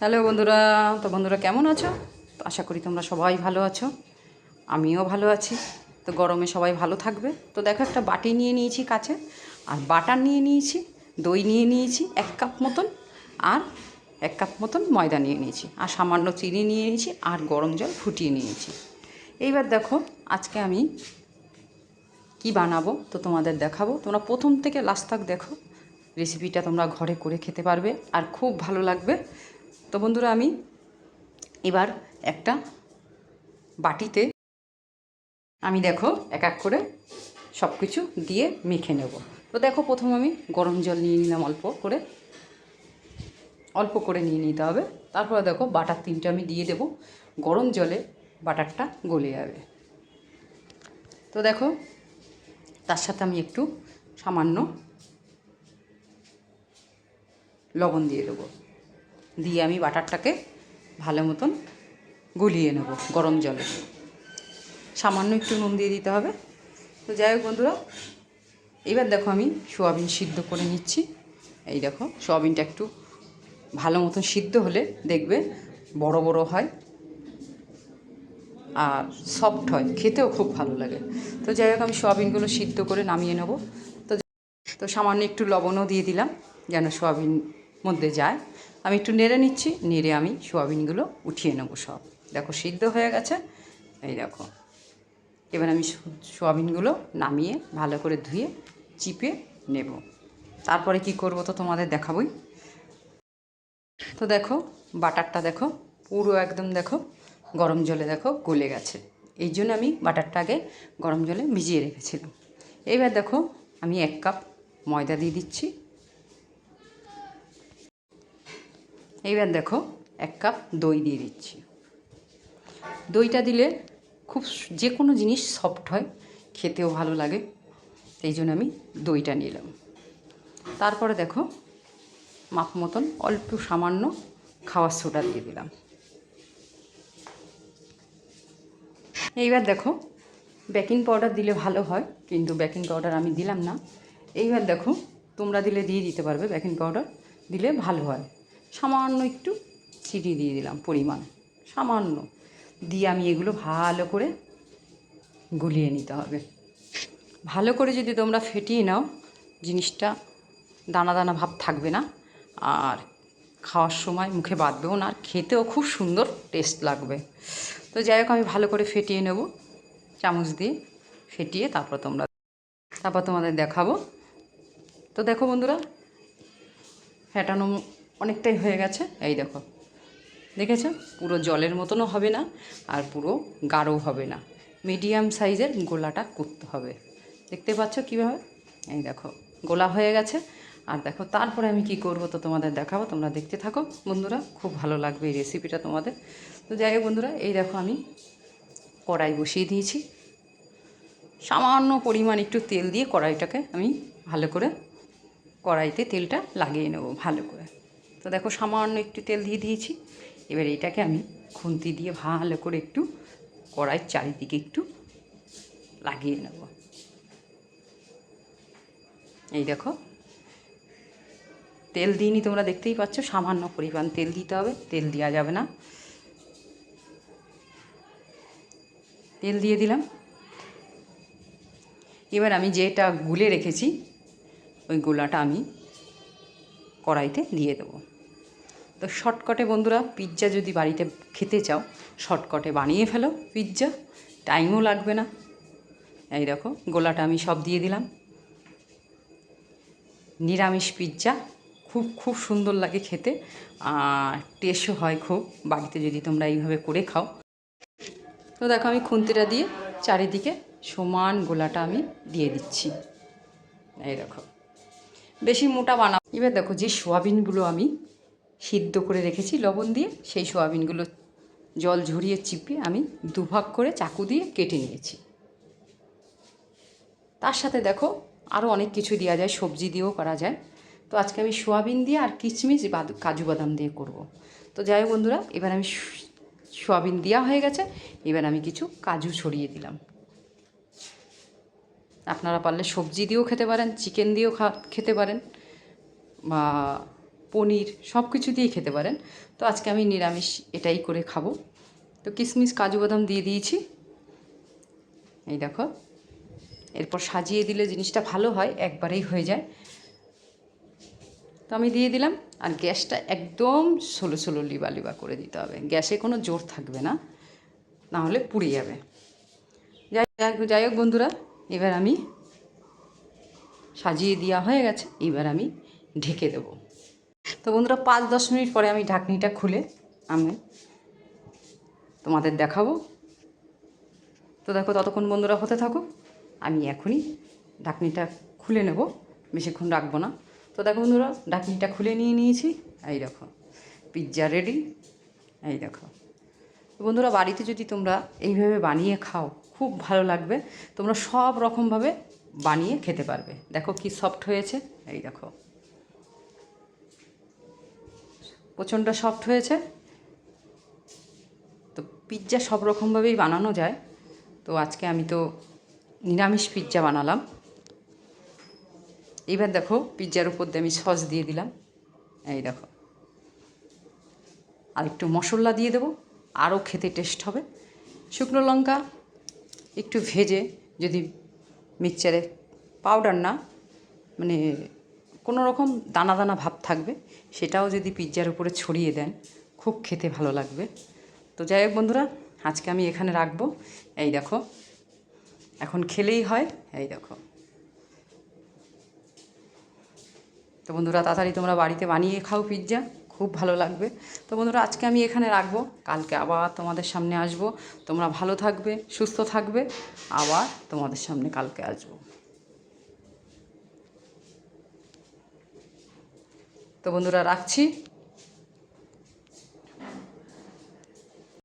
Hello বন্ধুরা, তো বন্ধুরা কেমন আছো? তো আশা করি তোমরা সবাই ভালো আছো, আমিও ভালো আছি। তো গরমে সবাই ভালো থাকবে। তো দেখো, একটা বাটি নিয়ে নিয়েছি কাছে, আর বাটার নিয়ে নিয়েছি, দই নিয়ে নিয়েছি 1 কাপ মতন, আর 1 কাপ মতন ময়দা নিয়ে নিয়েছি, আর সামান্য চিনি নিয়ে নিয়েছি, আর গরম জল ফুটিয়ে নিয়েছি। এইবার দেখো, আজকে আমি কি বানাবো তো তোমাদের দেখাবো। তোমরা প্রথম থেকে লাস্ট তক দেখো, রেসিপিটা তোমরা ঘরে করে খেতে পারবে আর খুব ভালো লাগবে। তো বন্ধুরা, আমি এবার একটা বাটিতে আমি দেখো এক এক করে সব কিছু দিয়ে মেখে নেব। তো দেখো, প্রথম আমি গরম জল নিয়ে নিলাম, অল্প করে নিয়ে নিতে হবে। তারপরে দেখো, বাটার 3টে আমি দিয়ে দেব, গরম জলে বাটারটা গলে যাবে। তো দেখো, তার সাথে আমি একটু সামান্য লবণ দিয়ে দেবো, দিয়ে আমি বাটারটাকে ভালো মতন গলিয়ে নেব গরম জলে। সামান্য একটু নুন দিয়ে দিতে হবে। তো যাই হোক বন্ধুরা, এবার দেখো আমি সোয়াবিন সিদ্ধ করে নিচ্ছি। এই দেখো, সোয়াবিনটা একটু ভালো মতন সিদ্ধ হলে দেখবে বড় বড় হয় আর সফট হয়, খেতেও খুব ভালো লাগে। তো যাই হোক, আমি সোয়াবিনগুলো সিদ্ধ করে নামিয়ে নেব। তো তো সামান্য একটু লবণও দিয়ে দিলাম যেন সোয়াবিন মধ্যে যায়। আমি একটু নেড়ে নিচ্ছি, নেড়ে আমি সোয়াবিনগুলো উঠিয়ে নেব সব। দেখো সিদ্ধ হয়ে গেছে। এই দেখো, এবার আমি সোয়াবিনগুলো নামিয়ে ভালো করে ধুয়ে চিপে নেব। তারপরে কি করব তো তোমাদের দেখাবই। তো দেখো, বাটারটা দেখো পুরো একদম দেখো গরম জলে দেখো গলে গেছে। এই জন্য আমি বাটারটা আগে গরম জলে ভিজিয়ে রেখেছিলাম। এইবার দেখো, আমি 1 কাপ ময়দা দিয়ে দিচ্ছি। এইবার দেখো, 1 কাপ দই দিয়ে দিচ্ছি। দইটা দিলে খুব যে কোনো জিনিস সফট হয়, খেতেও ভালো লাগে, এই জন্য আমি দইটা নিলাম। তারপরে দেখো, মাপ মতন অল্প সামান্য খাওয়ার সোডা দিয়ে দিলাম। এইবার দেখো, বেকিং পাউডার দিলে ভালো হয়, কিন্তু বেকিং পাউডার আমি দিলাম না। এইবার দেখো, তোমরা দিলে দিয়ে দিতে পারবে, বেকিং পাউডার দিলে ভালো হয়। সামান্য একটু চিনি দিয়ে দিলাম, পরিমাণ সামান্য দিয়ে আমি এগুলো ভালো করে গুলিয়ে নিতে হবে। ভালো করে যদি তোমরা ফেটিয়ে নাও, জিনিসটা দানা দানা ভাব থাকবে না, আর খাওয়ার সময় মুখে বাঁধবেও না, আর খেতেও খুব সুন্দর টেস্ট লাগবে। তো যাই হোক, আমি ভালো করে ফেটিয়ে নেব, চামচ দিয়ে ফেটিয়ে তারপর তোমাদের দেখাবো। তো দেখো বন্ধুরা, ফেটানো অনেকটাই হয়ে গেছে। এই দেখো, দেখেছো, পুরো জলের মতনও হবে না আর পুরো গাঢ়ও হবে না, মিডিয়াম সাইজের গোলাটা করতে হবে। দেখতে পাচ্ছ কীভাবে? এই দেখো, গোলা হয়ে গেছে। আর দেখো, তারপরে আমি কি করব তো তোমাদের দেখাবো, তোমরা দেখতে থাকো বন্ধুরা, খুব ভালো লাগবে এই রেসিপিটা তোমাদের। তো যাই হোক বন্ধুরা, এই দেখো আমি কড়াই বসিয়ে দিয়েছি। সামান্য পরিমাণ একটু তেল দিয়ে কড়াইটাকে আমি ভালো করে কড়াইতে তেলটা লাগিয়ে নেব ভালো করে। তো দেখো, সামান্য একটু তেল দিয়ে দিয়েছি। এবার এটাকে আমি খুন্তি দিয়ে ভালো করে একটু কড়াইয়ের চারিদিকে একটু লাগিয়ে নেব। এই দেখো, তেল দিইনি, তোমরা দেখতেই পাচ্ছ, সামান্য পরিমাণ তেল দিতে হবে, তেল দেওয়া যাবে না। তেল দিয়ে দিলাম। এবার আমি যেটা গুলে রেখেছি ওই গোলাটা আমি কড়াইতে দিয়ে দেবো। তো শর্টকাটে বন্ধুরা, পিৎজা যদি বাড়িতে খেতে চাও, শর্টকাটে বানিয়ে ফেলো পিৎজা, টাইমও লাগবে না। এই দেখো, গোলাটা আমি সব দিয়ে দিলাম। নিরামিষ পিৎজা খুব খুব সুন্দর লাগে খেতে, আর টেস্টও হয় খুব, বাড়িতে যদি তোমরা এইভাবে করে খাও। তো দেখো, আমি খুন্তিটা দিয়ে চারিদিকে সমান গোলাটা আমি দিয়ে দিচ্ছি। এই দেখো, বেশি মোটা বানাবো। এবার দেখো, যে সোয়াবিনগুলো আমি সিদ্ধ করে রেখেছি লবণ দিয়ে, সেই সোয়াবিনগুলো জল ঝরিয়ে চিপে আমি দুভাগ করে চাকু দিয়ে কেটে নিয়েছি। তার সাথে দেখো, আরও অনেক কিছু দেওয়া যায়, সবজি দিয়েও করা যায়। তো আজকে আমি সোয়াবিন দিয়ে আর কিশমিশ কাজু বাদাম দিয়ে করব। তো যাই হোক বন্ধুরা, এবার আমি সোয়াবিন দেওয়া হয়ে গেছে, এবার আমি কিছু কাজু ছড়িয়ে দিলাম। আপনারা পারলে সবজি দিয়েও খেতে পারেন, চিকেন দিয়েও খেতে পারেন, বা পনির সব কিছু দিয়েই খেতে পারেন। তো আজকে আমি নিরামিষ এটাই করে খাবো। তো কিশমিশ কাজু বাদাম দিয়ে দিয়েছি, এই দেখো। এরপর সাজিয়ে দিলে জিনিসটা ভালো হয়, একবারেই হয়ে যায়। তো আমি দিয়ে দিলাম। আর গ্যাসটা একদম স্লো স্লো লিবা লিবা করে দিতে হবে, গ্যাসে কোনো জোর থাকবে না, না হলে পুড়ে যাবে। যাই হোক বন্ধুরা, এবার আমি সাজিয়ে দেওয়া হয়ে গেছে, এবার আমি ঢেকে দেব। তো বন্ধুরা 5-10 মিনিট পরে আমি ঢাকনিটা খুলে আমি তোমাদের দেখাবো। তো দেখো, ততক্ষণ বন্ধুরা হতে থাকো, আমি এখনই ঢাকনিটা খুলে নেব, বেশিক্ষণ রাখবো না। তো দেখো বন্ধুরা, ঢাকনিটা খুলে নিয়েছি, এই দেখো পিৎজা রেডি, এই দেখো। বন্ধুরা বাড়িতে যদি তোমরা এইভাবে বানিয়ে খাও, খুব ভালো লাগবে, তোমরা সব রকমভাবে বানিয়ে খেতে পারবে। দেখো কি সফট হয়েছে, এই দেখো প্রচণ্ড সফট হয়েছে। তো পিৎজা সব রকমভাবেই বানানো যায়, তো আজকে আমি তো নিরামিষ পিৎজা বানালাম। এইবার দেখো পিৎজার উপর দিয়ে আমি সস দিয়ে দিলাম, এই দেখো। আর একটু মশলা দিয়ে দেবো, আরও খেতে টেস্ট হবে। শুকনো লঙ্কা একটু ভেজে, যদি মিক্সচারে পাউডার না, মানে কোনো রকম দানা দানা ভাব থাকবে, সেটাও যদি পিৎজার উপরে ছড়িয়ে দেন, খুব খেতে ভালো লাগবে। তো যাই হোক বন্ধুরা, আজকে আমি এখানে রাখবো। এই দেখো, এখন খেলেই হয়, এই দেখো। তো বন্ধুরা তাড়াতাড়ি তোমরা বাড়িতে বানিয়ে খাও পিৎজা, খুব ভালো লাগবে। তো বন্ধুরা আজকে আমি এখানে রাখবো, কালকে আবার তোমাদের সামনে আসবো। তোমরা ভালো থাকবে, সুস্থ থাকবে, আবার তোমাদের সামনে কালকে আসবো। তো বন্ধুরা রাখছি।